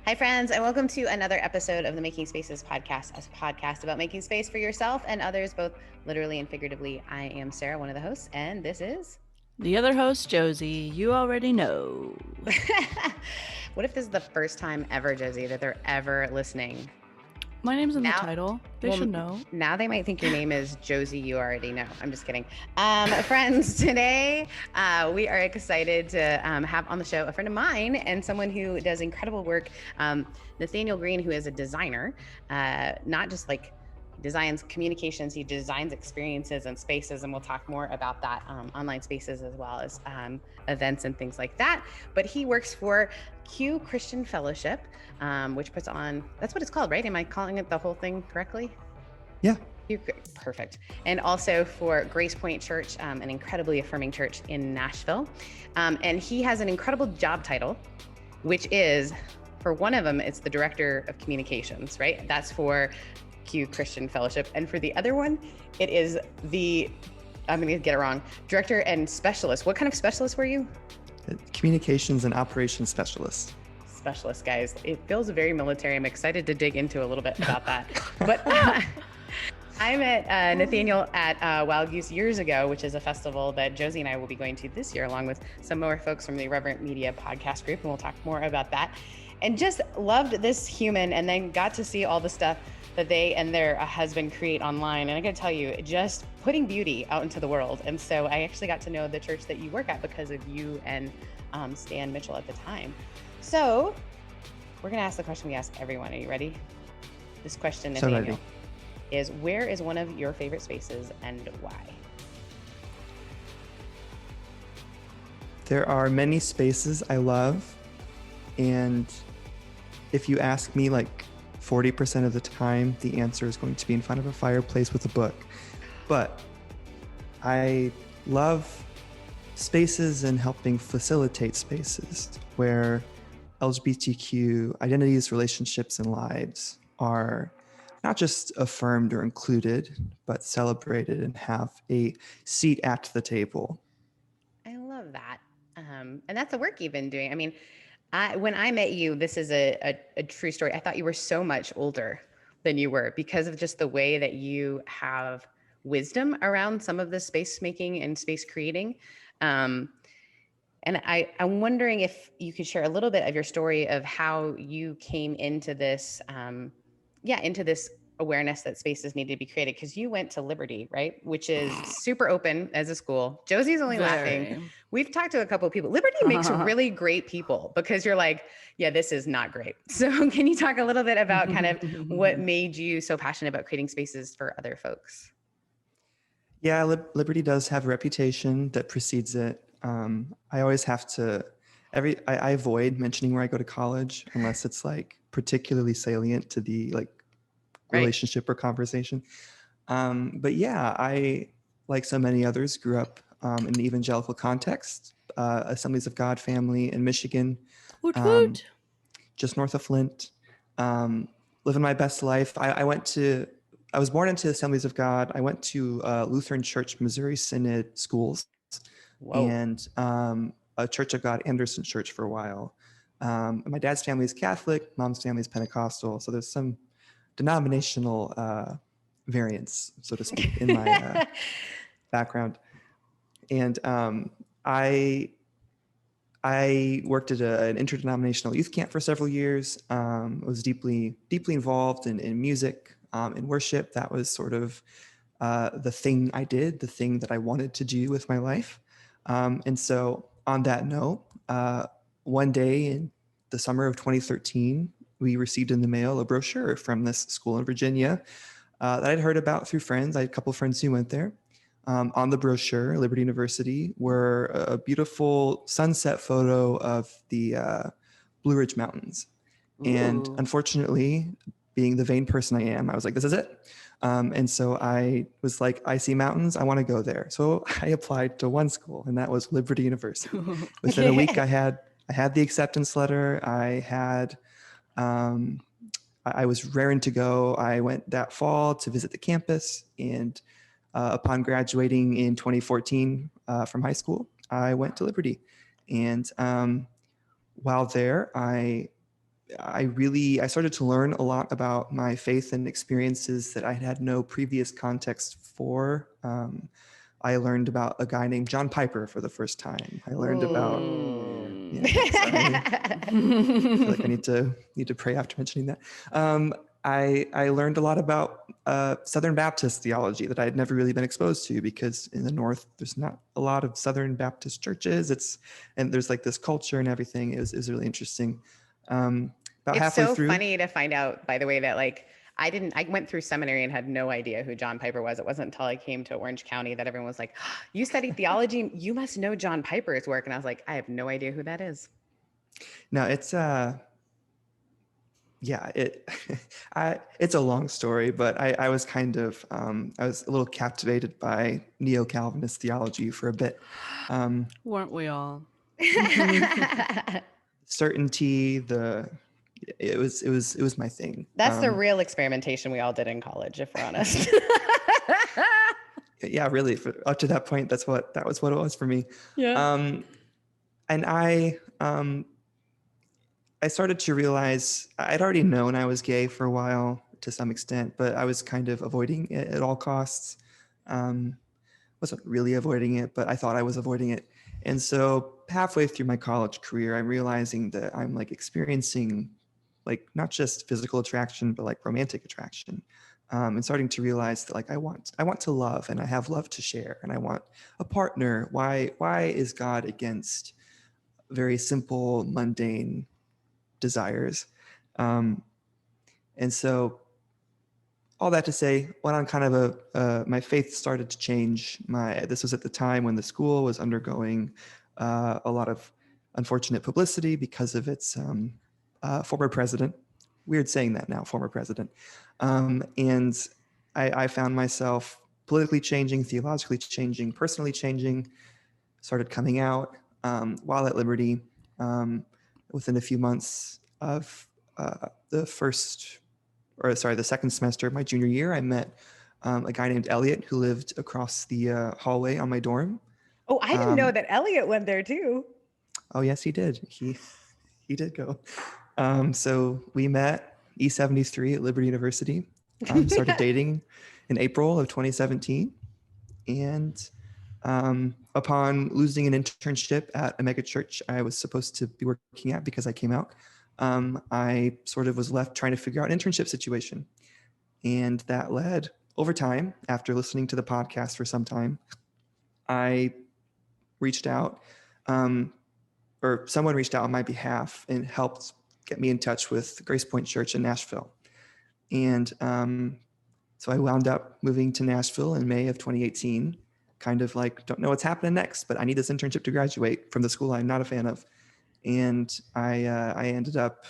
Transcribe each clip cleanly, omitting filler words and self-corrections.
Hi, friends, and welcome to another episode of the Making Spaces podcast, a podcast about making space for yourself and others, both literally and figuratively. I am Sarah, one of the hosts, and this is the other host, Josie. You already know. What if this is the first time ever, Josie, that they're ever listening? My name's in the title. They should know. Now they might think your name is Josie. You already know. I'm just kidding. Friends, today we are excited to have on the show a friend of mine and someone who does incredible work, Nathanial Green, who is a designer, not just like designs communications, he designs experiences and spaces, and we'll talk more about that, online spaces as well as events and things like that. But he works for Q Christian Fellowship, which puts on, that's what it's called, right? Am I calling it the whole thing correctly? Yeah. Perfect. And also for Grace Point Church, an incredibly affirming church in Nashville. And he has an incredible job title, which is, for one of them, it's the Director of Communications, right? That's for Q Christian Fellowship. And for the other one, it is I'm going to get it wrong, Director and Specialist. What kind of specialist were you? Communications and Operations Specialist. Specialist, guys. It feels very military. I'm excited to dig into a little bit about that. But I met Nathanial at Wild Goose years ago, which is a festival that Josie and I will be going to this year, along with some more folks from the Irreverent Media podcast group, and we'll talk more about that. And just loved this human, and then got to see all the stuff that they and their husband create online. And I gotta tell you, just putting beauty out into the world. And so I actually got to know the church that you work at because of you and Stan Mitchell at the time. So we're gonna ask the question we ask everyone. Are you ready? This question, Nathaniel, is where is one of your favorite spaces and why? There are many spaces I love. And if you ask me, like 40% of the time, the answer is going to be in front of a fireplace with a book. But I love spaces and helping facilitate spaces where LGBTQ identities, relationships, and lives are not just affirmed or included, but celebrated and have a seat at the table. I love that. And that's the work you've been doing. I mean, when I met you, this is a true story. I thought you were so much older than you were because of just the way that you have wisdom around some of the space making and space creating. And I'm wondering if you could share a little bit of your story of how you came into this, into this awareness that spaces need to be created, because you went to Liberty, right? Which is super open as a school. Josie's only laughing. We've talked to a couple of people. Liberty makes really great people because you're like, yeah, this is not great. So can you talk a little bit about kind of what made you so passionate about creating spaces for other folks? Yeah, Liberty does have a reputation that precedes it. I always have to, I avoid mentioning where I go to college unless it's like particularly salient to the like relationship or conversation. But yeah, I, like so many others, grew up in an evangelical context, Assemblies of God family in Michigan, just north of Flint, living my best life. I was born into Assemblies of God. I went to Lutheran Church, Missouri Synod schools. Whoa. And a Church of God Anderson Church for a while. My dad's family is Catholic, mom's family is Pentecostal. So there's some denominational variance, so to speak, in my background. And I worked at an interdenominational youth camp for several years. I was deeply involved in music, in worship. That was sort of the thing I did, the thing that I wanted to do with my life. And so on that note, one day in the summer of 2013, we received in the mail a brochure from this school in Virginia that I'd heard about through friends. I had a couple of friends who went there. On the brochure, Liberty University, were a beautiful sunset photo of the Blue Ridge Mountains. Ooh. And unfortunately, being the vain person I am, I was like, this is it. And so I was like, I see mountains, I want to go there. So I applied to one school, and that was Liberty University. Within a week, I had the acceptance letter. I was raring to go. I went that fall to visit the campus, and upon graduating in 2014 from high school, I went to Liberty. And while there, I I started to learn a lot about my faith and experiences that I had no previous context for. I learned about a guy named John Piper for the first time. I learned about, Ooh. sorry, I feel like I need to pray after mentioning that. I learned a lot about Southern Baptist theology that I had never really been exposed to, because in the North there's not a lot of Southern Baptist churches. And there's like this culture and everything. It was really interesting. About It's halfway so through. funny to find out, by the way, that like I went through seminary and had no idea who John Piper was. It wasn't until I came to Orange County that everyone was like, "Oh, you studied theology, you must know John Piper's work." And I was like, I have no idea who that is. No, it's yeah, it's a long story, but I was kind of I was a little captivated by neo-Calvinist theology for a bit. Weren't we all? Certainty, it was my thing. That's the real experimentation we all did in college, if we're honest. Yeah, really, up to that point, that was what it was for me. Yeah. And I started to realize I'd already known I was gay for a while to some extent, but I was kind of avoiding it at all costs. Wasn't really avoiding it, but I thought I was avoiding it. And so halfway through my college career, I'm realizing that I'm like experiencing like not just physical attraction, but like romantic attraction. And starting to realize that like I want to love, and I have love to share, and I want a partner. Why is God against very simple, mundane desires? And so all that to say, went on kind of my faith started to change. This was at the time when the school was undergoing a lot of unfortunate publicity because of its former president. Weird saying that now, former president. And I found myself politically changing, theologically changing, personally changing, started coming out while at Liberty. Within a few months of the second semester of my junior year, I met a guy named Elliot who lived across the hallway on my dorm. Oh, I didn't know that Elliot went there too. Oh, yes, he did. He did go. So we met E73 at Liberty University, started dating in April of 2017. And upon losing an internship at a mega church I was supposed to be working at because I came out, I sort of was left trying to figure out an internship situation. And that led, over time, after listening to the podcast for some time, I reached out, or someone reached out on my behalf and helped get me in touch with Grace Point Church in Nashville. And so I wound up moving to Nashville in May of 2018, kind of like, don't know what's happening next, but I need this internship to graduate from the school I'm not a fan of. And I ended up,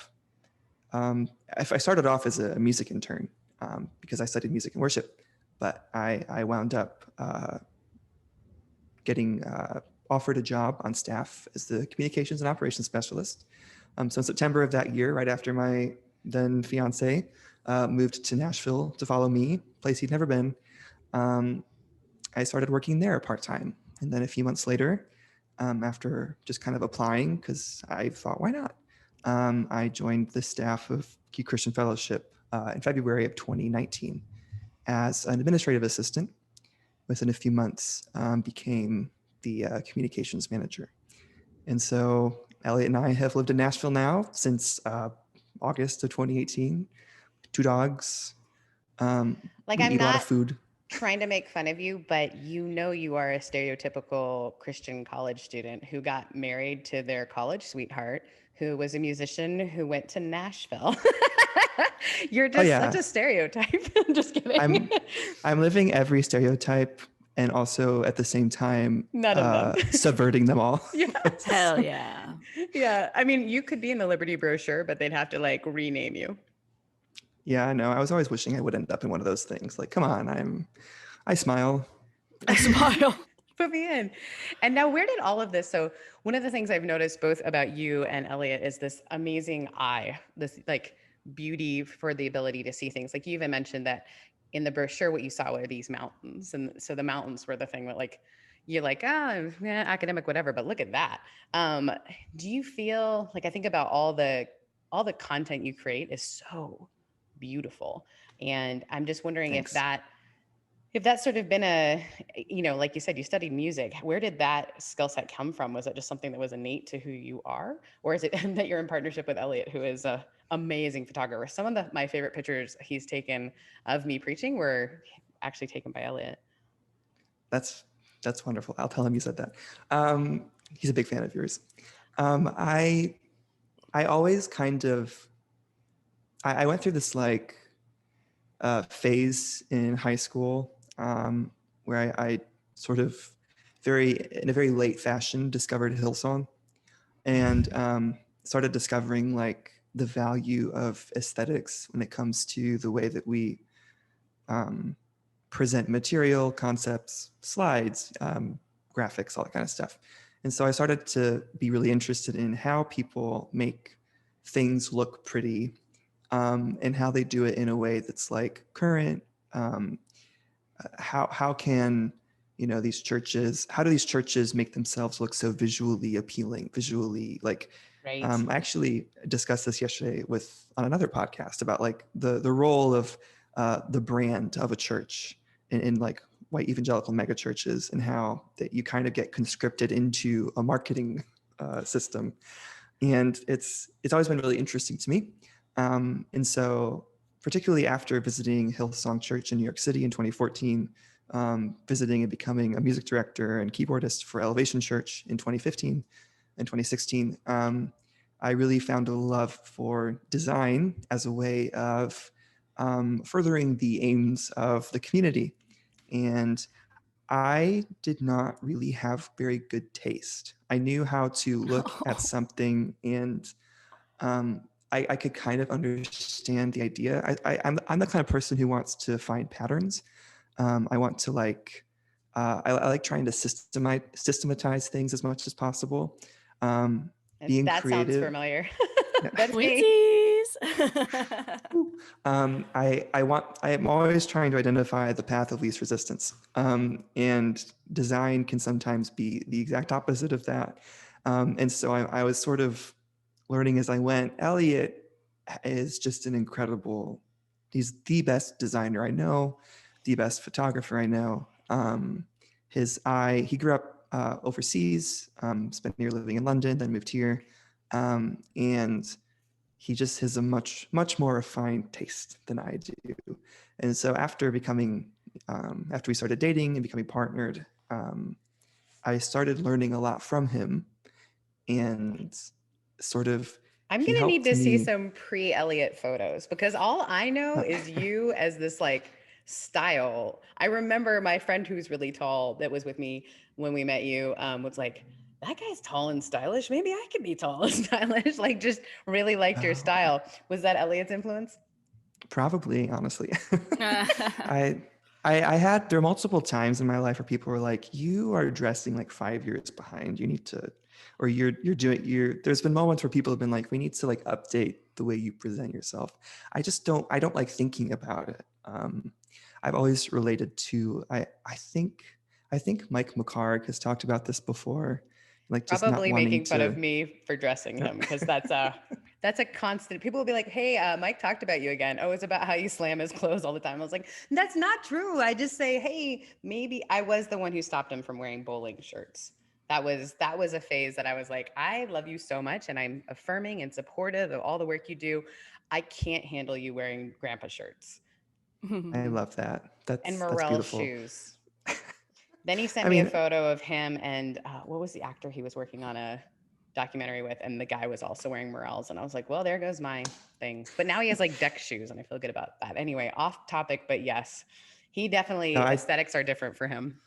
I started off as a music intern because I studied music and worship, but I wound up getting offered a job on staff as the communications and operations specialist. So in September of that year, right after my then fiance moved to Nashville to follow me, place he'd never been, I started working there part-time. And then a few months later, after just kind of applying, because I thought, why not? I joined the staff of Key Christian Fellowship in February of 2019 as an administrative assistant. Within a few months, became the communications manager. And so Elliot and I have lived in Nashville now since August of 2018. 2 dogs. Like, we I'm eat a lot not of food. trying to make fun of you, but you are a stereotypical Christian college student who got married to their college sweetheart, who was a musician who went to Nashville. You're just such a stereotype. I'm just kidding. I'm living every stereotype and also at the same time none of them subverting them all. Yeah. Hell yeah. Yeah. I mean, you could be in the Liberty brochure, but they'd have to like rename you. Yeah, I know. I was always wishing I would end up in one of those things. Like, come on, I smile. I smile. Put me in. And now, where did all of this? So one of the things I've noticed both about you and Elliot is this amazing eye, this like beauty for the ability to see things. Like you even mentioned that in the brochure, what you saw were these mountains. And so the mountains were the thing that like, you're like, academic, whatever, but look at that. Do you feel like, I think about all the all the content you create is so beautiful. And I'm just wondering Thanks. if that's sort of been a, like you said, you studied music. Where did that skill set come from? Was it just something that was innate to who you are? Or is it that you're in partnership with Elliot, who is a amazing photographer? Some of my favorite pictures he's taken of me preaching were actually taken by Elliot. That's wonderful. I'll tell him you said that. He's a big fan of yours. I always kind of, I went through this like phase in high school where I sort of in a very late fashion discovered Hillsong and started discovering like the value of aesthetics when it comes to the way that we present material, concepts, slides, graphics, all that kind of stuff. And so I started to be really interested in how people make things look pretty and how they do it in a way that's like current. How can, these churches, how do these churches make themselves look so visually appealing, visually like, Right. I actually discussed this yesterday on another podcast about like the role of the brand of a church in like white evangelical mega churches and how that you kind of get conscripted into a marketing system. And it's always been really interesting to me. And so particularly after visiting Hillsong Church in New York City in 2014, visiting and becoming a music director and keyboardist for Elevation Church in 2015 and 2016, I really found a love for design as a way of furthering the aims of the community. And I did not really have very good taste. I knew how to look at something and I could kind of understand the idea. I'm the kind of person who wants to find patterns. I want to like, I like trying to systematize things as much as possible. Being that creative. Sounds familiar. Yeah. That's me. I am always trying to identify the path of least resistance. And design can sometimes be the exact opposite of that. And so I was sort of learning as I went. Elliot is just an incredible, he's the best designer I know, the best photographer I know. He grew up overseas, spent a year living in London, then moved here. And he just has a much more refined taste than I do. And so after we started dating and becoming partnered, I started learning a lot from him and sort of, I'm going to need to see some pre-Elliot photos because all I know is you as this like style. I remember my friend who's really tall that was with me when we met you was like, that guy's tall and stylish. Maybe I could be tall and stylish. Like just really liked your style. Was that Elliot's influence? Probably, honestly. There were multiple times in my life where people were like, you are dressing like 5 years behind. You need to, or there's been moments where people have been like, we need to like update the way you present yourself. I don't like thinking about it. I've always related to, I think Mike McHargue has talked about this before. Like just probably not making fun of me for dressing him because that's a constant. People will be like, hey, Mike talked about you again. Oh, it's about how you slam his clothes all the time. I was like, that's not true. I just say, hey, maybe I was the one who stopped him from wearing bowling shirts. That was a phase that I was like, I love you so much and I'm affirming and supportive of all the work you do. I can't handle you wearing grandpa shirts. I love that. And that's Morel beautiful. Shoes. Then he sent me a photo of him and what was the actor he was working on a documentary with? And the guy was also wearing Morels. And I was like, well, there goes my thing. But now he has like deck shoes and I feel good about that. Anyway, off topic, but yes, he definitely, aesthetics are different for him.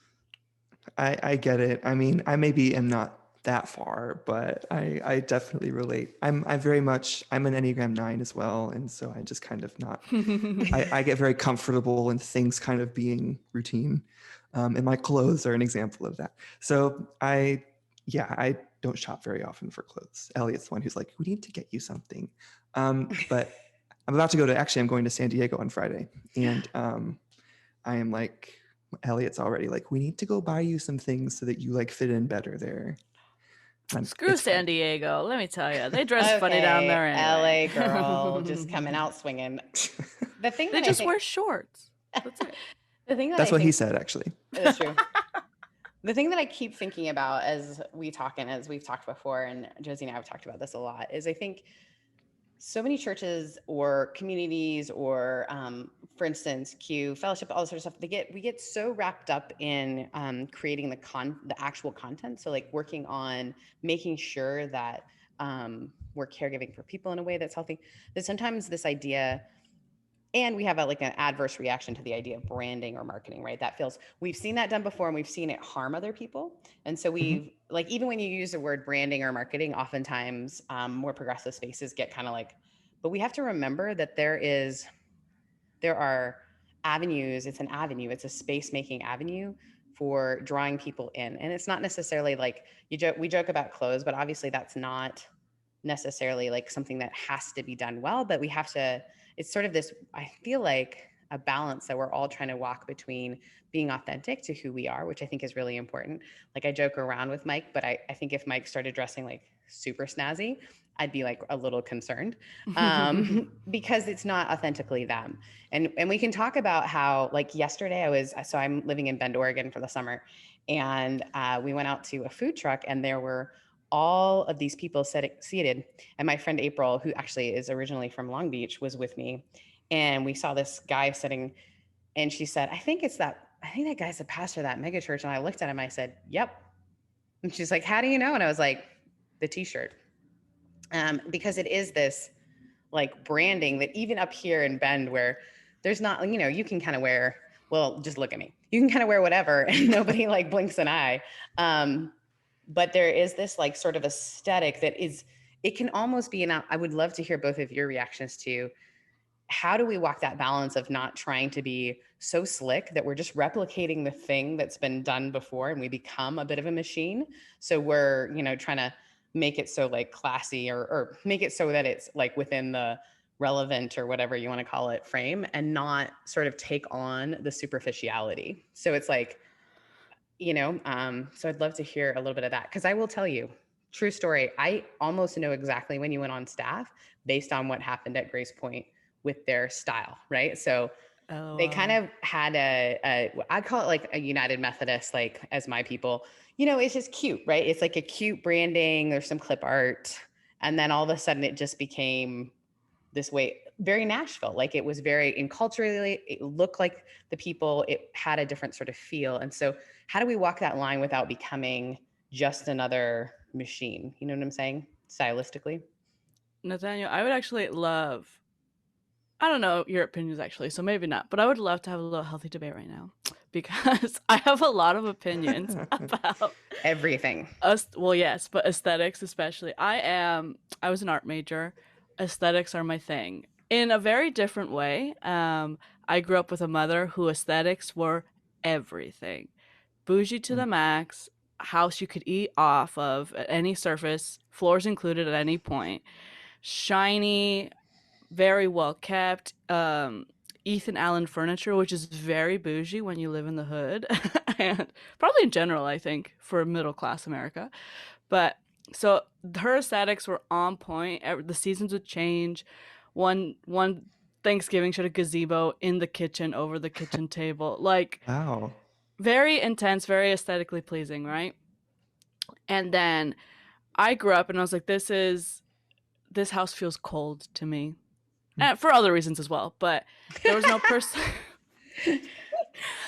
I get it. I mean, I maybe am not that far, but I definitely relate. I'm an Enneagram 9 as well. And so I just kind of I get very comfortable in things kind of being routine. And my clothes are an example of that. So I don't shop very often for clothes. Elliot's the one who's like, we need to get you something. But I'm going to San Diego on Friday. And I am like, Elliot's already like, we need to go buy you some things so that you like fit in better there. Screw It's San fine. Diego. Let me tell you, they dress funny down Okay, there LA anyway. girl, just coming out swinging. The thing They that I just think, wear shorts. That's it. the thing that That's I what he think said, actually. is true. The thing that I keep thinking about as we talk and as we've talked before, and Josie and I have talked about this a lot, is I think so many churches or communities or for instance Q fellowship, all this sort of stuff, we get so wrapped up in creating the actual content, so like working on making sure that we're caregiving for people in a way that's healthy, that sometimes this idea, and we have like an adverse reaction to the idea of branding or marketing, right? That feels, we've seen that done before and we've seen it harm other people. And so Mhm. we've like, even when you use the word branding or marketing, oftentimes more progressive spaces get kind of like, but we have to remember that there are avenues. It's an avenue. It's a space making avenue for drawing people in. And it's not necessarily like we joke about clothes, but obviously that's not necessarily like something that has to be done well, but we have to, it's sort of this, I feel like a balance that we're all trying to walk between being authentic to who we are, which I think is really important. Like I joke around with Mike, but I think if Mike started dressing like super snazzy, I'd be like a little concerned because it's not authentically them. And we can talk about how, like yesterday so I'm living in Bend, Oregon for the summer. And we went out to a food truck and there were all of these people seated. And my friend April, who actually is originally from Long Beach, was with me. And we saw this guy sitting, and she said, I think that guy's the pastor of that mega church. And I looked at him, I said, yep. And she's like, how do you know? And I was like, the t-shirt. Because it is this like branding that even up here in Bend, where there's not, you can kind of wear, well, just look at me. You can kind of wear whatever and nobody like blinks an eye. But there is this like sort of aesthetic that is, it can almost be, and I would love to hear both of your reactions to how do we walk that balance of not trying to be so slick that we're just replicating the thing that's been done before and we become a bit of a machine. So we're, trying to make it so like classy or make it so that it's like within the relevant or whatever you want to call it frame, and not sort of take on the superficiality. So it's like, so I'd love to hear a little bit of that, because I will tell you, true story, I almost know exactly when you went on staff based on what happened at Grace Point with their style, right? So they kind LOL. of had I'd call it like a United Methodist, like as my people, it's just cute, right? It's like a cute branding, there's some clip art. And then all of a sudden it just became this way, very Nashville. Like it was very, and culturally, it looked like the people, it had a different sort of feel. And so how do we walk that line without becoming just another machine? You know what I'm saying? Stylistically. Nathaniel, I would actually love, I don't know your opinions actually, so maybe not, but I would love to have a little healthy debate right now because I have a lot of opinions about Everything. us. Well, yes, but aesthetics especially. I was an art major. Aesthetics are my thing in a very different way. I grew up with a mother who aesthetics were everything. Bougie to the max, house you could eat off of at any surface, floors included at any point, shiny, very well kept. Ethan Allen furniture, which is very bougie when you live in the hood, and probably in general, I think, for middle class America. But so her aesthetics were on point. The seasons would change. One Thanksgiving she had a gazebo in the kitchen over the kitchen table, like Wow. very intense, very aesthetically pleasing, right? And then I grew up and I was like, this house feels cold to me. And for other reasons as well, but there was no person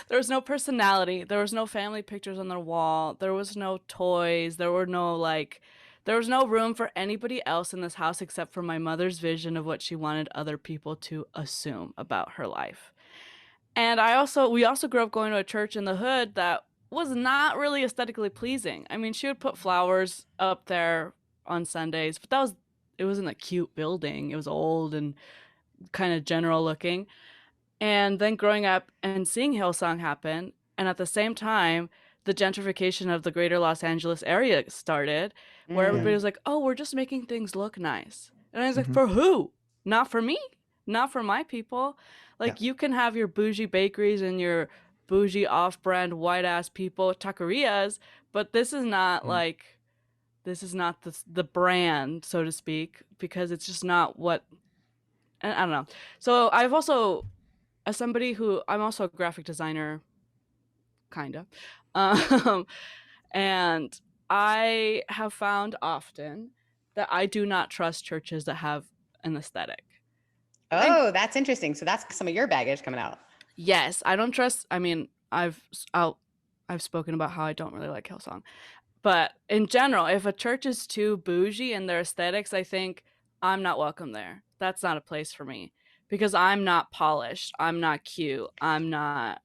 there was no personality, there was no family pictures on the wall, there was no toys, there was no room for anybody else in this house except for my mother's vision of what she wanted other people to assume about her life. And we also grew up going to a church in the hood that was not really aesthetically pleasing. I mean, she would put flowers up there on Sundays, but it wasn't a cute building. It was old and kind of general looking. And then growing up and seeing Hillsong happen, and at the same time, the gentrification of the greater Los Angeles area started, where Yeah. everybody was like, oh, we're just making things look nice. And I was like, Hmm. for who? Not for me. Not for my people. Yeah. Like, you can have your bougie bakeries and your bougie off brand white ass people, taquerias, but this is not Mm. like this is not the brand, so to speak, because it's just not what, I don't know. So I've also, as somebody who, I'm also a graphic designer, kind of. Um, and I have found often that I do not trust churches that have an aesthetic. And Oh, that's interesting. So that's some of your baggage coming out. yes, I don't trust. I mean, I've spoken about how I don't really like Hillsong, but in general, if a church is too bougie in their aesthetics, I think I'm not welcome there. That's not a place for me because I'm not polished. I'm not cute. I'm not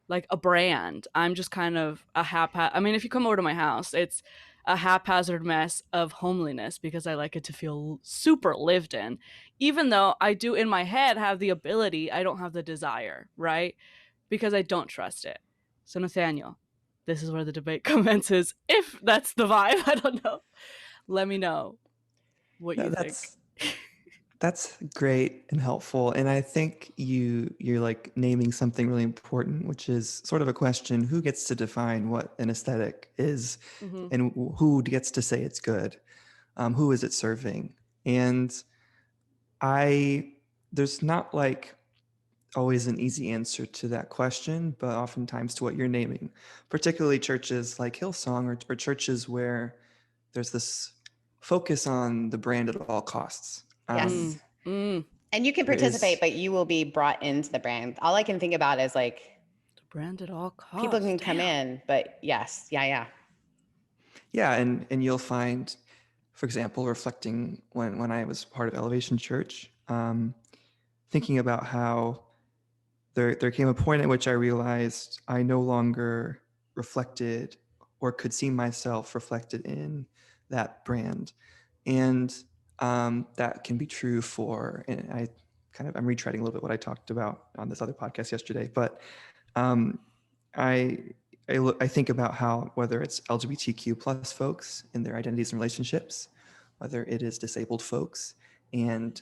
like a brand. I'm just kind of a I mean, if you come over to my house, it's a haphazard mess of homeliness because I like it to feel super lived in. Even though I do in my head have the ability, I don't have the desire, right? Because I don't trust it. So Nathaniel, this is where the debate commences. If that's the vibe, I don't know. Let me know what you think. That's great and helpful. And I think you're like naming something really important, which is sort of a question: who gets to define what an aesthetic is, and who gets to say it's good? Who is it serving? And there's not like always an easy answer to that question, but oftentimes to what you're naming, particularly churches like Hillsong or churches where there's this focus on the brand at all costs. Yes. And you can There participate, is, but you will be brought into the brand. All I can think about is like the brand at all costs. people can come in, but yes. Yeah. yeah, and you'll find, for example, reflecting when I was part of Elevation Church, thinking about how there came a point at which I realized I no longer reflected or could see myself reflected in that brand. And that can be true for, and I'm retreading a little bit what I talked about on this other podcast yesterday, but I, I think about how, whether it's LGBTQ plus folks in their identities and relationships, whether it is disabled folks and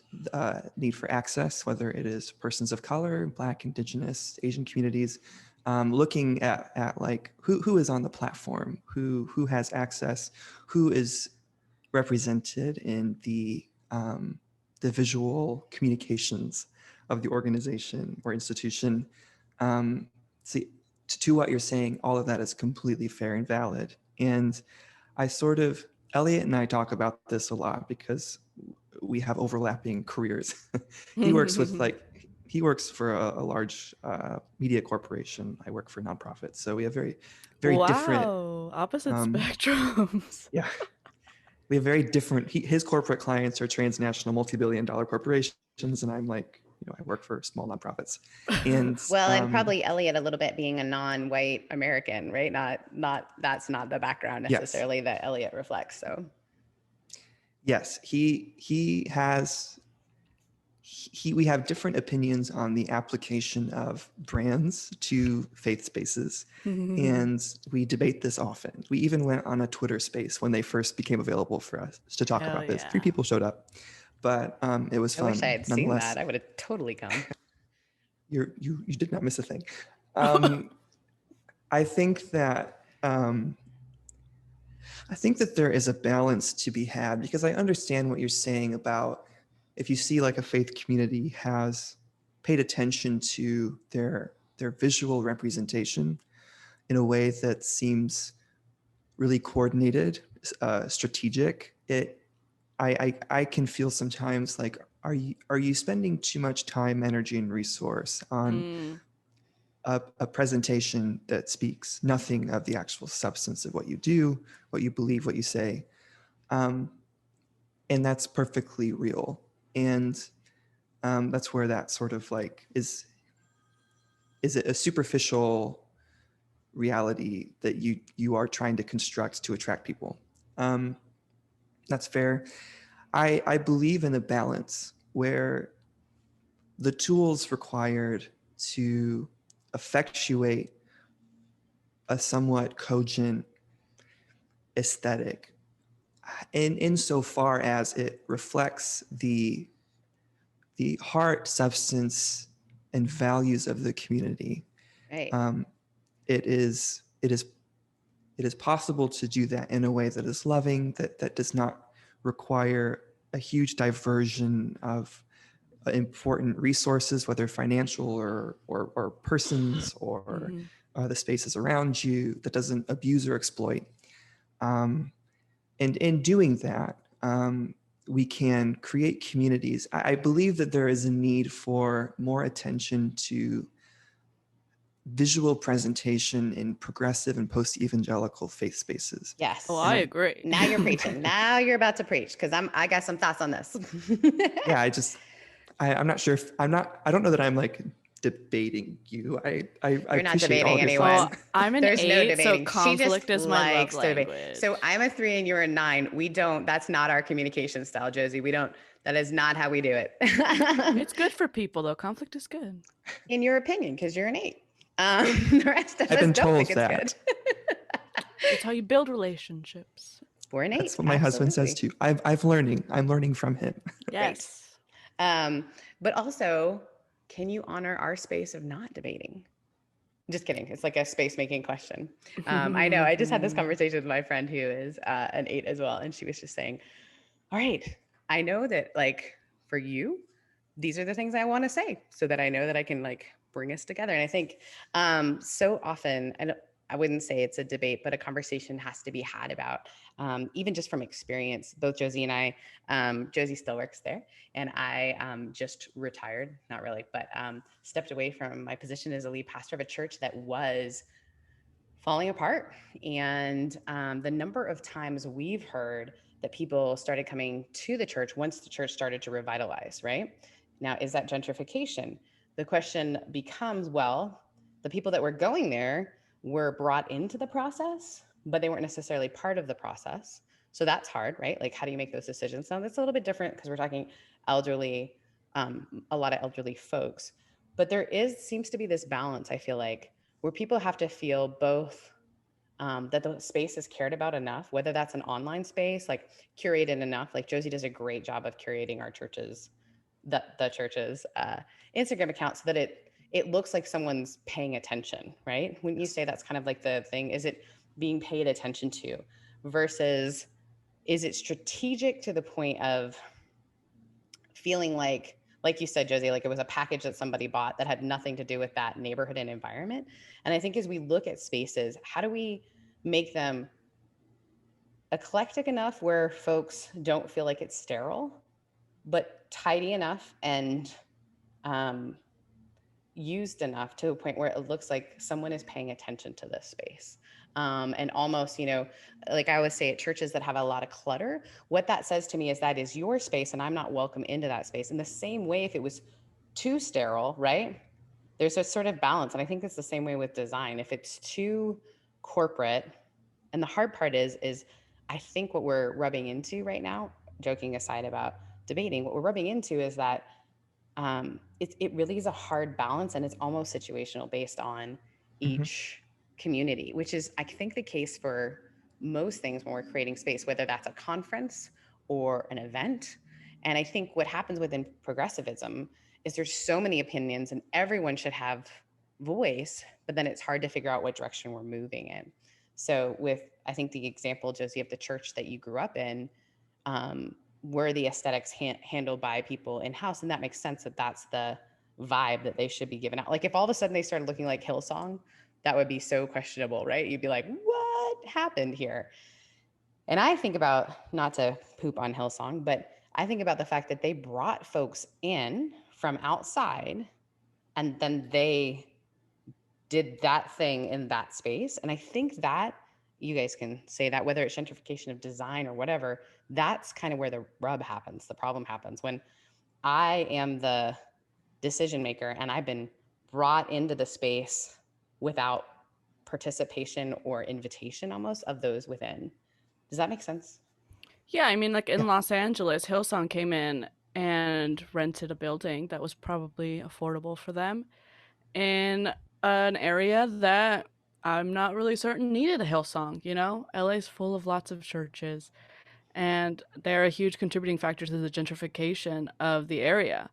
need for access, whether it is persons of color, Black, Indigenous, Asian communities, looking at like who is on the platform, who has access, who is represented in the visual communications of the organization or institution. See, to what you're saying, all of that is completely fair and valid. And Elliot and I talk about this a lot because we have overlapping careers. He works for a large media corporation. I work for nonprofits. So we have very different. Opposite spectrums. Yeah. We have very different, his corporate clients are transnational multi-billion-dollar corporations. And I'm like, I work for small nonprofits. And Well, and probably Elliot a little bit being a non-white American, right? Not that's not the background necessarily that Elliot reflects. So yes, we have different opinions on the application of brands to faith spaces. And we debate this often. We even went on a Twitter space when they first became available for us to talk about this. 3 people showed up, but it was fun. I wish I had seen that. I would have totally come. You did not miss a thing. I think that there is a balance to be had, because I understand what you're saying about if you see like a faith community has paid attention to their visual representation in a way that seems really coordinated, strategic. I can feel sometimes like, are you spending too much time, energy, and resource on a presentation that speaks nothing of the actual substance of what you do, what you believe, what you say? And that's perfectly real. And that's where that sort of like is it a superficial reality that you are trying to construct to attract people? That's fair. I believe in a balance where the tools required to effectuate a somewhat cogent aesthetic, insofar as it reflects the heart, substance, and values of the community. Right. It is it is possible to do that in a way that is loving, that does not require a huge diversion of important resources, whether financial or persons or the spaces around you, that doesn't abuse or exploit. And in doing that, we can create communities. I believe that there is a need for more attention to visual presentation in progressive and post-evangelical faith spaces. Yes. Oh, I agree. Now you're preaching. Now you're about to preach, because I got some thoughts on this. Yeah, I'm not sure if I don't know that I'm like debating you. I You're not appreciate all debating of your anyone. thoughts. I'm an There's 8, no debating. so conflict is my love language. So I'm a 3 and you're a 9. That's not our communication style, Josie. That is not how we do it. It's good for people though. Conflict is good. In your opinion, because you're an 8. The rest of I've us been don't told think it's that. good. It's how you build relationships. We're an 8. That's what my husband says too. I'm learning from him. Yes. But also, can you honor our space of not debating? Just kidding. It's like a space making question. I know. I just had this conversation with my friend who is an 8 as well. And she was just saying, all right, I know that like for you, these are the things I want to say so that I know that I can like bring us together. And I think so often, and I wouldn't say it's a debate, but a conversation has to be had about, even just from experience, both Josie and I, Josie still works there, and I just retired, not really, but stepped away from my position as a lead pastor of a church that was falling apart. And the number of times we've heard that people started coming to the church once the church started to revitalize, right? Now, is that gentrification? The question becomes, well, the people that were going there were brought into the process, but they weren't necessarily part of the process. So that's hard, right? Like, how do you make those decisions? Now, that's a little bit different because we're talking elderly, a lot of elderly folks. But there seems to be this balance, I feel like, where people have to feel both that the space is cared about enough, whether that's an online space, like curated enough. Like Josie does a great job of curating our churches, the church's Instagram account, so that it looks like someone's paying attention, right? When you say that's kind of like the thing, is it being paid attention to versus is it strategic to the point of feeling like you said, Josie, like it was a package that somebody bought that had nothing to do with that neighborhood and environment. And I think as we look at spaces, how do we make them eclectic enough where folks don't feel like it's sterile, but tidy enough and used enough to a point where it looks like someone is paying attention to this space. And almost, like I always say at churches that have a lot of clutter, what that says to me is that is your space and I'm not welcome into that space. In the same way, if it was too sterile, right? There's a sort of balance. And I think it's the same way with design. If it's too corporate, and the hard part is I think what we're rubbing into right now, joking aside about debating, what we're rubbing into is that it really is a hard balance, and it's almost situational based on each community, which is, I think, the case for most things when we're creating space, whether that's a conference or an event. And I think what happens within progressivism is there's so many opinions and everyone should have voice, but then it's hard to figure out what direction we're moving in. So with, I think the example, Josie, of the church that you grew up in, were the aesthetics handled by people in-house, and that makes sense that that's the vibe that they should be given out. Like if all of a sudden they started looking like Hillsong, that would be so questionable, right? You'd be like, what happened here? And I think about, not to poop on Hillsong, but I think about the fact that they brought folks in from outside and then they did that thing in that space. And I think that, you guys can say that, whether it's gentrification of design or whatever, that's kind of where the rub happens, the problem happens. When I am the decision maker and I've been brought into the space without participation or invitation almost of those within. Does that make sense? Yeah, I mean, like in Los Angeles, Hillsong came in and rented a building that was probably affordable for them in an area that I'm not really certain needed a Hillsong, LA's full of lots of churches, and they're a huge contributing factor to the gentrification of the area.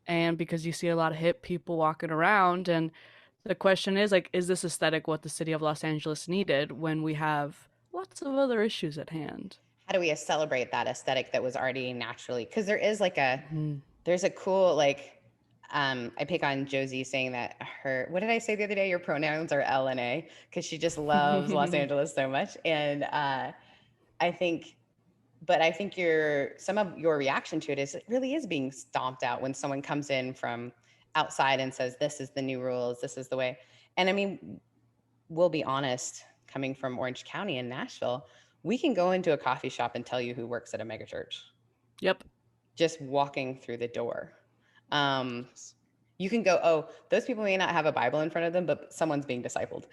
And because you see a lot of hip people walking around, and The question is, like, is this aesthetic what the city of Los Angeles needed when we have lots of other issues at hand? How do we celebrate that aesthetic that was already naturally? Because there is like Mhm. there's a cool, like, I pick on Josie saying that what did I say the other day? Your pronouns are L and A, because she just loves Los Angeles so much. And I think, but I think some of your reaction to it is, it really is being stomped out when someone comes in from outside and says, this is the new rules, this is the way. And I mean, we'll be honest, coming from Orange County in Nashville, we can go into a coffee shop and tell you who works at a megachurch Yep. just walking through the door. You can go, oh, those people may not have a Bible in front of them, but someone's being discipled.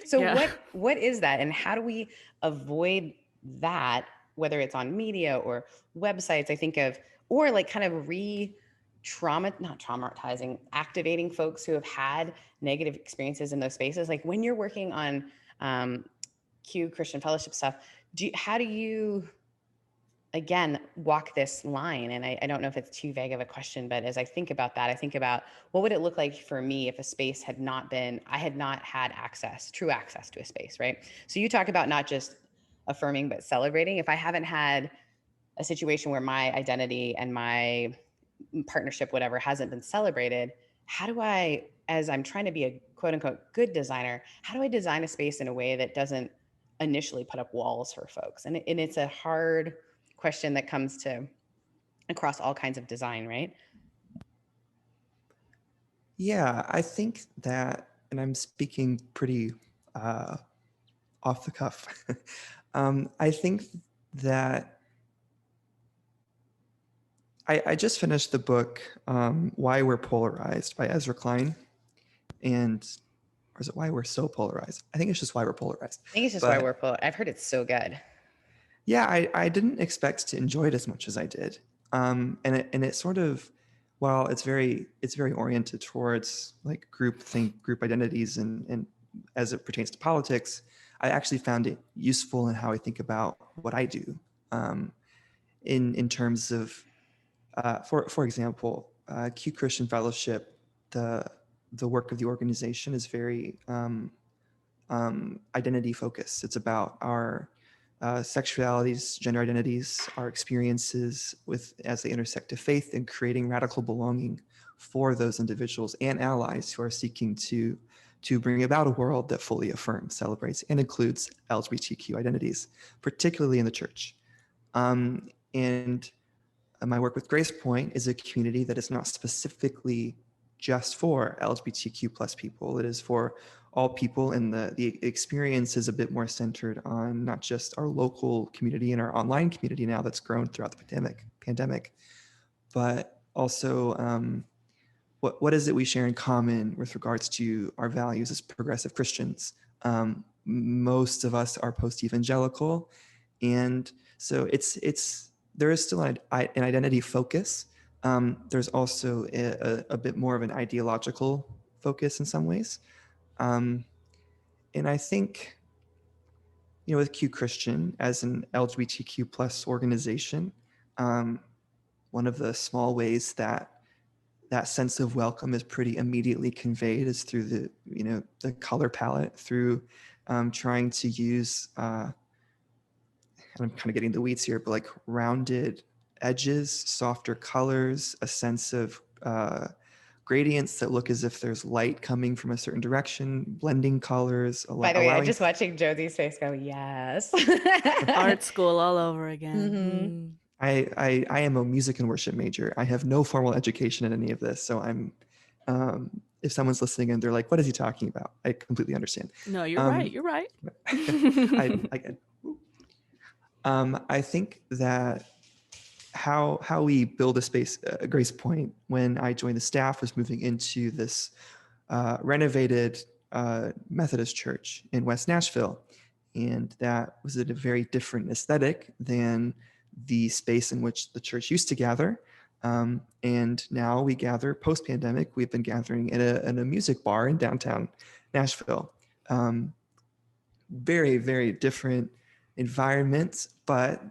So Yeah. what is that, and how do we avoid that, whether it's on media or websites? I think of, or like kind of not traumatizing, activating folks who have had negative experiences in those spaces. Like when you're working on Q Christian Fellowship stuff, how do you again walk this line? And I don't know if it's too vague of a question, but as I think about that, I think about, what would it look like for me if a space had not had true access to a space, right? So you talk about not just affirming but celebrating. If I haven't had a situation where my identity and my partnership, whatever, hasn't been celebrated, how do I, as I'm trying to be a quote unquote good designer, how do I design a space in a way that doesn't initially put up walls for folks? And it's a hard question that comes to across all kinds of design, right? Yeah, I think that, and I'm speaking pretty off the cuff. I think that I just finished the book Why We're Polarized by Ezra Klein. Or is it Why We're So Polarized? I think it's just Why We're Polarized. I think it's just But why we're I've heard it's so good. yeah, I didn't expect to enjoy it as much as I did. And it sort of, while it's very oriented towards like group identities and as it pertains to politics, I actually found it useful in how I think about what I do. In terms of, for example, Q Christian Fellowship, the work of the organization is very identity focused. It's about our sexualities, gender identities, our experiences as they intersect to faith, and creating radical belonging for those individuals and allies who are seeking to bring about a world that fully affirms, celebrates, and includes LGBTQ identities, particularly in the church. And my work with Grace Point is a community that is not specifically just for LGBTQ plus people. It is for all people, and the experience is a bit more centered on not just our local community and our online community now that's grown throughout the pandemic, but also what is it we share in common with regards to our values as progressive Christians. Most of us are post-evangelical, and so there is still an identity focus. There's also a bit more of an ideological focus in some ways. And I think, with Q Christian as an LGBTQ plus organization, one of the small ways that sense of welcome is pretty immediately conveyed is through the color palette, through trying to use, and I'm kind of getting the weeds here, but like rounded edges, softer colors, a sense of gradients that look as if there's light coming from a certain direction, blending colors. By the way, I'm just watching Josie's face go, yes. Art school all over Mhm. again. I am a music and worship major. I have no formal education in any of this. So I'm, if someone's listening and they're like, what is he talking about? I completely understand. No, you're right. You're right. I think that how we build a space, Grace Point, when I joined the staff, was moving into this renovated Methodist church in West Nashville. And that was a very different aesthetic than the space in which the church used to gather. And now we gather post-pandemic. We've been gathering in a music bar in downtown Nashville. Very, very different environments, but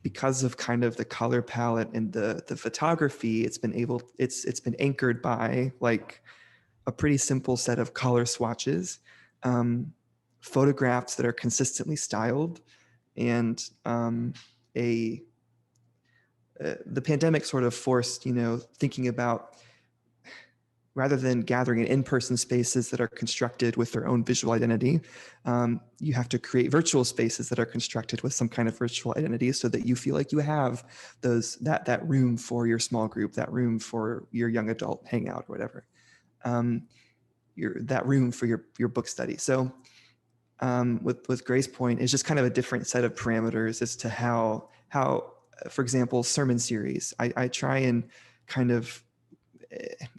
because of kind of the color palette and the photography, it's been anchored by like a pretty simple set of color swatches, photographs that are consistently styled, and the pandemic sort of forced, thinking about, rather than gathering in in-person spaces that are constructed with their own visual identity, you have to create virtual spaces that are constructed with some kind of virtual identity, so that you feel like you have that room for your small group, that room for your young adult hangout, or whatever, that room for your book study. So with Grace Point, it's just kind of a different set of parameters as to how for example, sermon series. I try and kind of,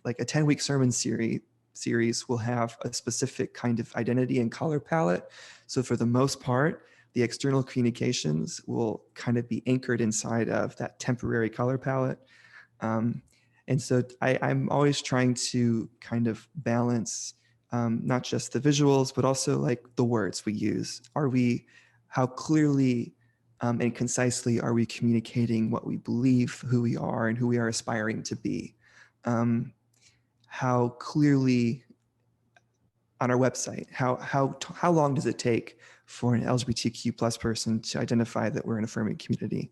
like a 10-week sermon series will have a specific kind of identity and color palette. So for the most part, the external communications will kind of be anchored inside of that temporary color palette. And so I'm always trying to kind of balance not just the visuals, but also like the words we use. How clearly and concisely are we communicating what we believe, who we are, and who we are aspiring to be? How clearly on our website, how long does it take for an LGBTQ plus person to identify that we're an affirming community?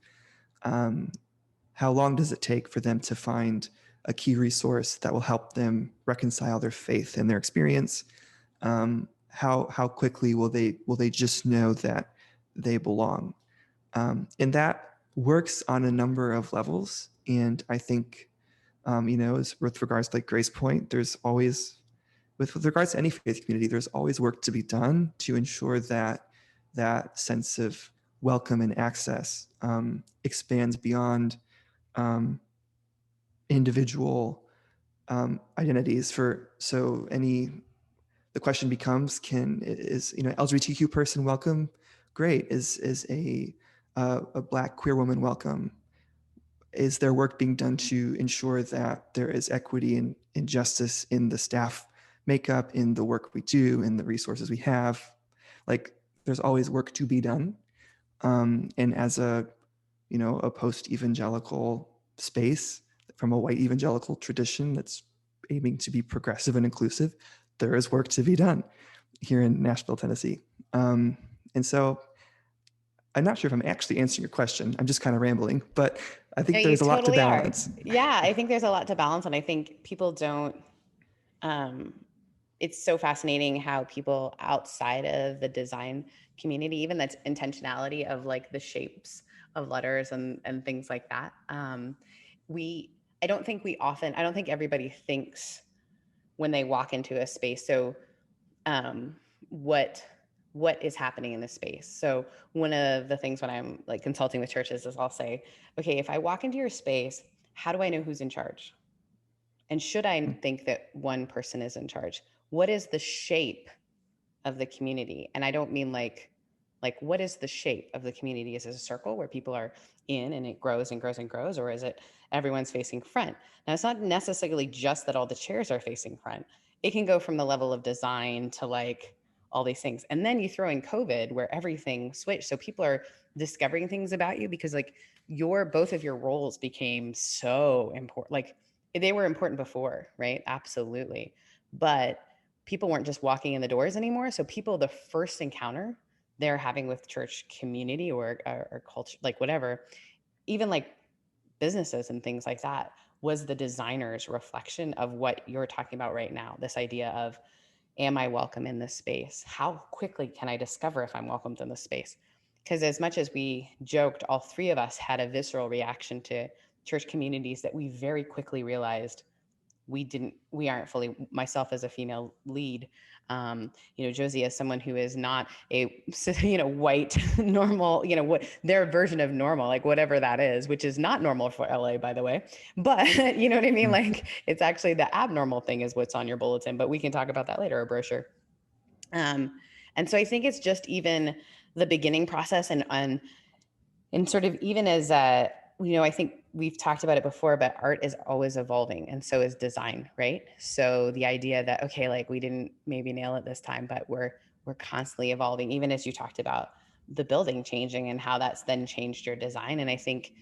How long does it take for them to find a key resource that will help them reconcile their faith and their experience? How quickly will they just know that they belong? And that works on a number of levels. And I think, as with regards to like Grace Point, there's always, with regards to any faith community, there's always work to be done to ensure that that sense of welcome and access expands beyond individual identities. The question becomes, is LGBTQ person welcome? Great. Is a Black queer woman welcome? Is there work being done to ensure that there is equity and justice in the staff makeup, in the work we do, in the resources we have? Like, there's always work to be done. And as a post-evangelical space from a white evangelical tradition that's aiming to be progressive and inclusive, there is work to be done here in Nashville, Tennessee. And so I'm not sure if I'm actually answering your question. I'm just kind of rambling, but I think there's a lot to balance. Yeah, I think there's a lot to balance. And I think people don't, it's so fascinating how people outside of the design community, even that's intentionality of like the shapes of letters and things like that. I don't think everybody thinks when they walk into a space. So what is happening in this space? So one of the things when I'm like consulting with churches is I'll say, okay, if I walk into your space, how do I know who's in charge? And should I think that one person is in charge? What is the shape of the community? And I don't mean like what is the shape of the community? Is it a circle where people are in and it grows and grows and grows? Or is it everyone's facing front? Now, it's not necessarily just that all the chairs are facing front. It can go from the level of design to like all these things. And then you throw in COVID where everything switched. So people are discovering things about you because like both of your roles became so important. Like they were important before, right? Absolutely. But people weren't just walking in the doors anymore. So the first encounter they're having with church community or culture, like whatever, even like businesses and things like that, was the designer's reflection of what you're talking about right now. This idea of, am I welcome in this space? How quickly can I discover if I'm welcomed in this space? Because as much as we joked, all three of us had a visceral reaction to church communities that we very quickly realized we aren't fully, myself as a female lead, Josie as someone who is not a, white normal, what their version of normal, like whatever that is, which is not normal for LA, by the way, but you know what I mean? Like it's actually the abnormal thing is what's on your bulletin, but we can talk about that later, a brochure. And so I think it's just even the beginning process and sort of even as I think we've talked about it before, but art is always evolving and so is design, right? So the idea that, okay, like we didn't maybe nail it this time, but we're constantly evolving, even as you talked about the building changing and how that's then changed your design. And I think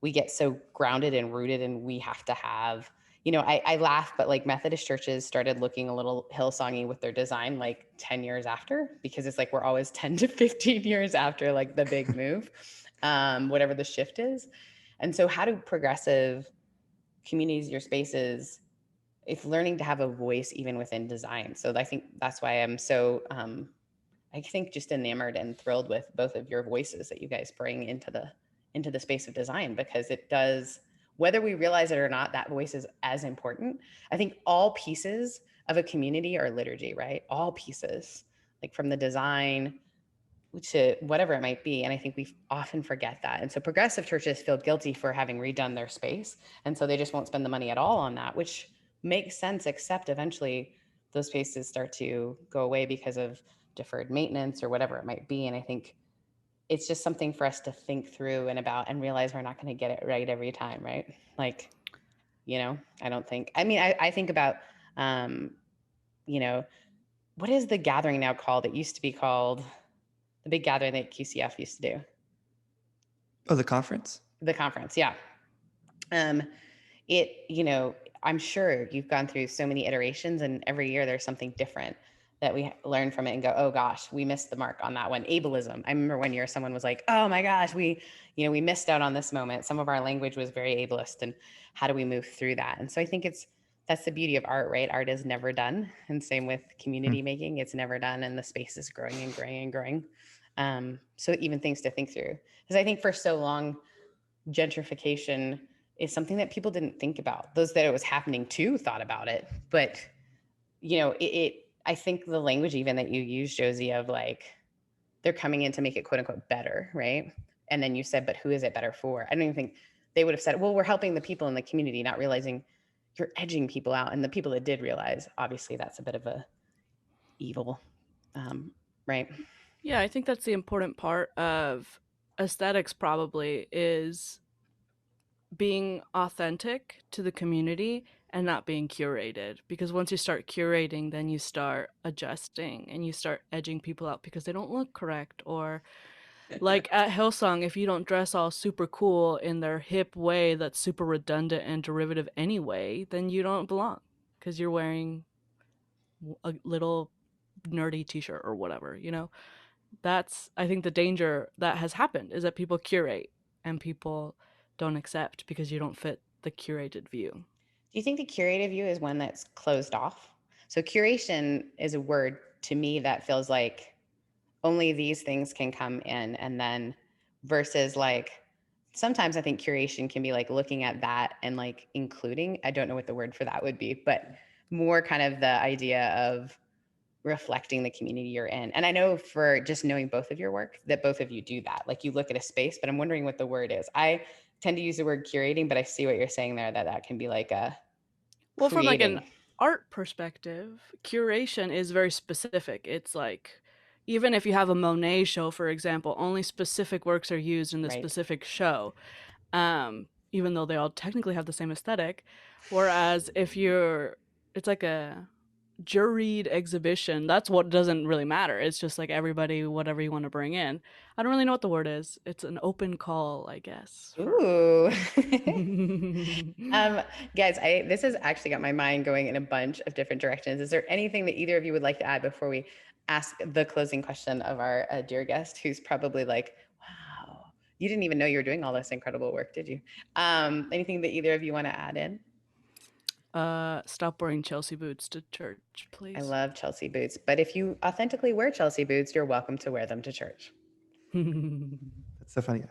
we get so grounded and rooted and we have to have, I laugh, but like Methodist churches started looking a little Hillsongy with their design like 10 years after, because it's like we're always 10 to 15 years after like the big move, whatever the shift is. And so how do progressive communities, your spaces, if learning to have a voice even within design? So I think that's why I'm so, I think just enamored and thrilled with both of your voices that you guys bring into the space of design, because it does, whether we realize it or not, that voice is as important. I think all pieces of a community are liturgy, right? All pieces, like from the design to whatever it might be. And I think we often forget that. And so progressive churches feel guilty for having redone their space. And so they just won't spend the money at all on that, which makes sense, except eventually those spaces start to go away because of deferred maintenance or whatever it might be. And I think it's just something for us to think through and about and realize we're not going to get it right every time, right? Like, I don't think, I think about, um, what is the gathering now called? It used to be called the big gathering that QCF used to do. Oh, the conference? The conference, yeah. I'm sure you've gone through so many iterations, and every year there's something different that we learn from it and go, oh gosh, we missed the mark on that one. Ableism. I remember one year someone was like, oh my gosh, we missed out on this moment. Some of our language was very ableist, and how do we move through that? And so I think that's the beauty of art, right? Art is never done. And same with community making, it's never done. And the space is growing and growing and growing. So even things to think through. Because I think for so long, gentrification is something that people didn't think about. Those that it was happening to thought about it. But, I think the language even that you use, Josie, of like, they're coming in to make it quote unquote better, right? And then you said, but who is it better for? I don't even think they would have said, well, we're helping the people in the community, not realizing you're edging people out. And the people that did realize, obviously that's a bit of a evil, right? Yeah, I think that's the important part of aesthetics probably is being authentic to the community and not being curated, because once you start curating, then you start adjusting and you start edging people out because they don't look correct. Or like at Hillsong, if you don't dress all super cool in their hip way that's super redundant and derivative anyway, then you don't belong because you're wearing a little nerdy t-shirt or whatever. That's, I think, the danger that has happened is that people curate and people don't accept because you don't fit the curated view. Do you think the curated view is one that's closed off? So curation is a word to me that feels like only these things can come in, and then versus like, sometimes I think curation can be like looking at that and like including, I don't know what the word for that would be, but more kind of the idea of reflecting the community you're in. And I know for just knowing both of your work that both of you do that. Like you look at a space, but I'm wondering what the word is. I tend to use the word curating, but I see what you're saying there, that can be like a Well, from like creating. an art perspective, curation is very specific. It's like, even if you have a Monet show, for example, only specific works are used in the Right. specific show, even though they all technically have the same aesthetic. Whereas if it's like a juried exhibition, that's what doesn't really matter. It's just like everybody, whatever you want to bring in. I don't really know what the word is. It's an open call, I guess. Ooh. Guys, this has actually got my mind going in a bunch of different directions. Is there anything that either of you would like to add before we ask the closing question of our dear guest, who's probably like, wow, you didn't even know you were doing all this incredible work, did you? Anything that either of you want to add in? Stop wearing Chelsea boots to church, please. I love Chelsea boots, but if you authentically wear Chelsea boots, you're welcome to wear them to church. That's so funny.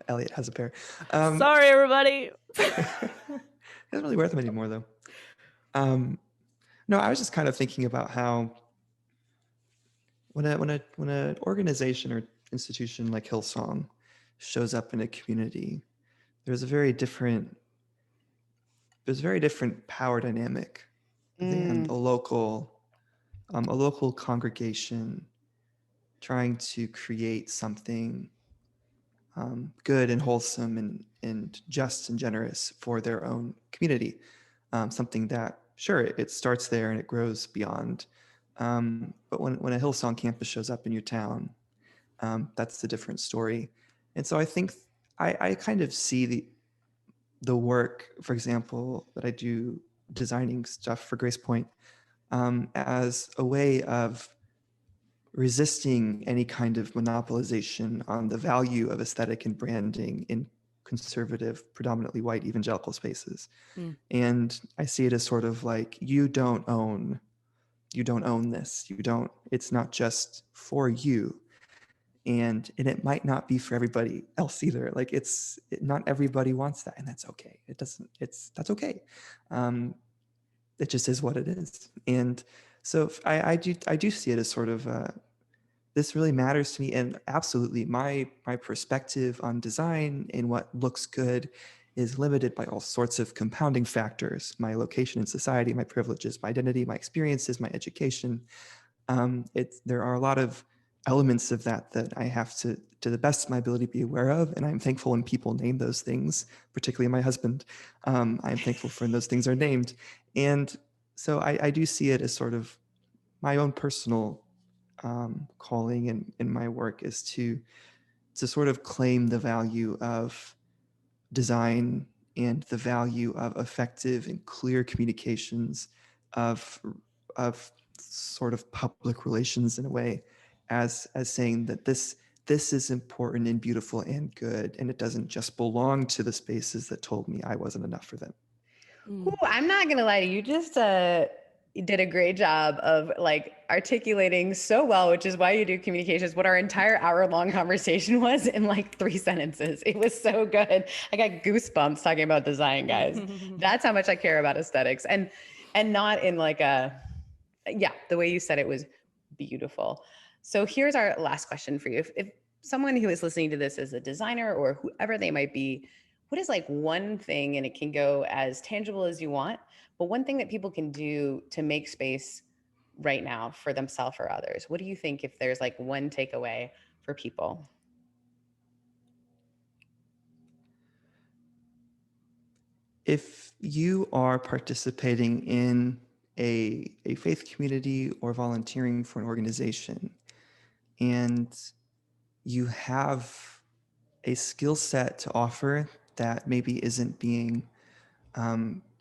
Elliot has a pair. Sorry, everybody. He doesn't really wear them anymore, though. No, I was just kind of thinking about how when an organization or institution like Hillsong shows up in a community, there's a very different power dynamic than a local congregation trying to create something good and wholesome and just and generous for their own community. Something that, sure, it starts there and it grows beyond. But when a Hillsong campus shows up in your town, that's a different story. And so I think I kind of see the work, for example, that I do designing stuff for Grace Point, as a way of resisting any kind of monopolization on the value of aesthetic and branding in conservative, predominantly white evangelical spaces. Mm. And I see it as sort of like, you don't own this. It's not just for you. And it might not be for everybody else either. Like not everybody wants that, and that's okay. That's okay. It just is what it is. And so I do see it as sort of, this really matters to me, and absolutely my perspective on design and what looks good is limited by all sorts of compounding factors: my location in society, my privileges, my identity, my experiences, my education. There are a lot of elements of that I have to the best of my ability, be aware of, and I'm thankful when people name those things, particularly my husband. I'm thankful for when those things are named, and so I do see it as sort of my own personal calling in my work is to sort of claim the value of design and the value of effective and clear communications of sort of public relations in a way, as saying that this is important and beautiful and good, and it doesn't just belong to the spaces that told me I wasn't enough for them. Ooh, I'm not gonna lie to you. You just did a great job of like articulating so well, which is why you do communications, what our entire hour-long conversation was in like 3 sentences. It was so good. I got goosebumps talking about design, guys. That's how much I care about aesthetics, and not in like the way you said it was beautiful. So here's our last question for you. If someone who is listening to this is a designer or whoever they might be, what is like one thing, and it can go as tangible as you want, but one thing that people can do to make space right now for themselves or others? What do you think, if there's like one takeaway for people? If you are participating in a faith community or volunteering for an organization, and you have a skill set to offer that maybe isn't being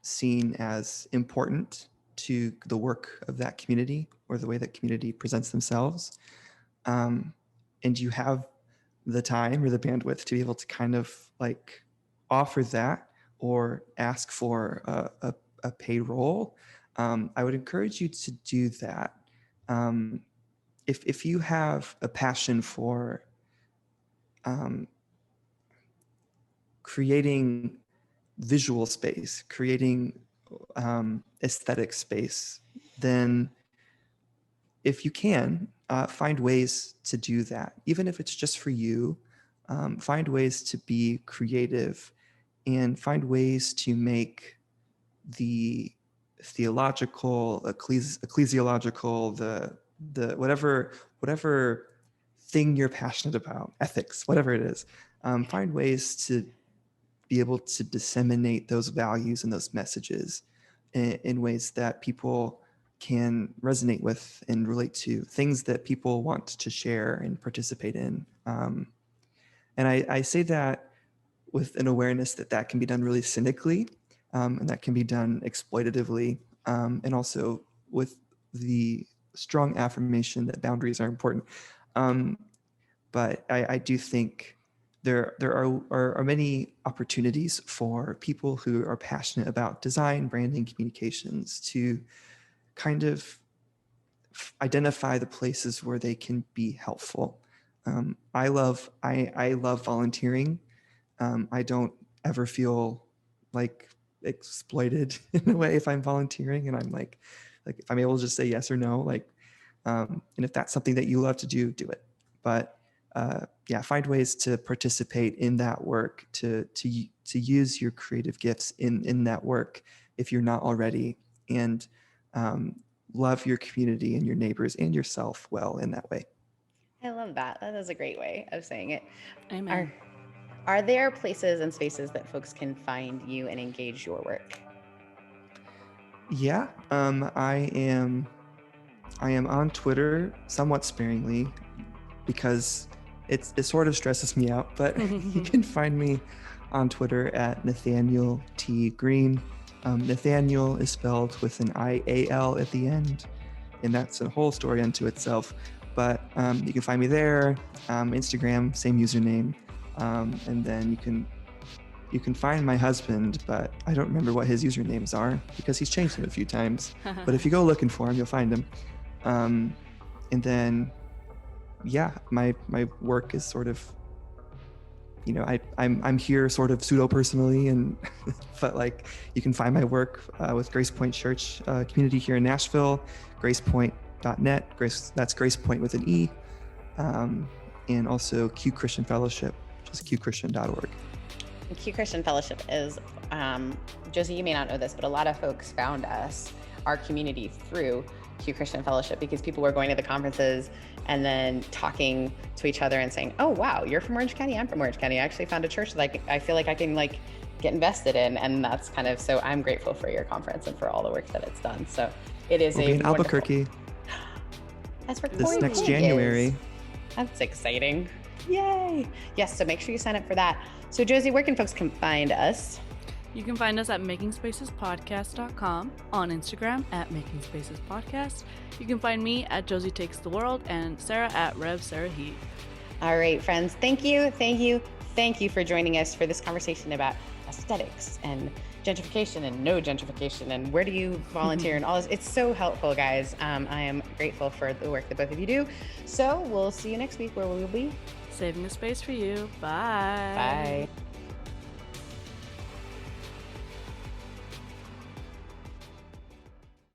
seen as important to the work of that community or the way that community presents themselves, and you have the time or the bandwidth to be able to kind of like offer that or ask for a paid role, I would encourage you to do that. If you have a passion for creating visual space, creating aesthetic space, then if you can, find ways to do that. Even if it's just for you, find ways to be creative and find ways to make the theological, ecclesiological, the whatever thing you're passionate about, ethics, whatever it is, find ways to be able to disseminate those values and those messages in ways that people can resonate with and relate to, things that people want to share and participate in. And I say that with an awareness that can be done really cynically, and that can be done exploitatively, and also with the strong affirmation that boundaries are important. But I do think there are many opportunities for people who are passionate about design, branding, communications to kind of identify the places where they can be helpful. I love volunteering. I don't ever feel like exploited in a way if I'm volunteering, and I'm like if I'm able to just say yes or no, and if that's something that you love to do it. But find ways to participate in that work, to use your creative gifts in that work if you're not already, and love your community and your neighbors and yourself well in that way. I love that. That is a great way of saying it. Amen. Are there places and spaces that folks can find you and engage your work? Yeah, I am on Twitter somewhat sparingly because it sort of stresses me out, but you can find me on Twitter at Nathanial T. Green. Nathaniel is spelled with an I-A-L at the end, and that's a whole story unto itself. But you can find me there, Instagram, same username, and then you can find my husband, but I don't remember what his usernames are because he's changed them a few times. But if you go looking for him, you'll find him. And then, yeah, my work is sort of, you know, I'm here sort of pseudo personally, and but like you can find my work with Grace Point Church community here in Nashville, gracepoint.net. That's Grace Point with an E, and also Q Christian Fellowship, which is qchristian.org. Q Christian Fellowship is, Josie, you may not know this, but a lot of folks found our community through Q Christian Fellowship because people were going to the conferences and then talking to each other and saying, oh, wow, you're from Orange County, I'm from Orange County. I actually found a church that I feel like I can get invested in. And that's kind of, so I'm grateful for your conference and for all the work that it's done. So it is we'll be in Albuquerque. That's where this next January. Is. That's exciting. Yay. Yes, so make sure you sign up for that. So Josie, where can folks find us? You can find us at makingspacespodcast.com, on Instagram at makingspacespodcast. You can find me at Josie Takes the World and Sarah at Sarah Heath. All right, friends. Thank you for joining us for this conversation about aesthetics and gentrification and no gentrification and where do you volunteer and all this. It's so helpful, guys. I am grateful for the work that both of you do. So we'll see you next week where we will be saving a space for you. Bye. Bye.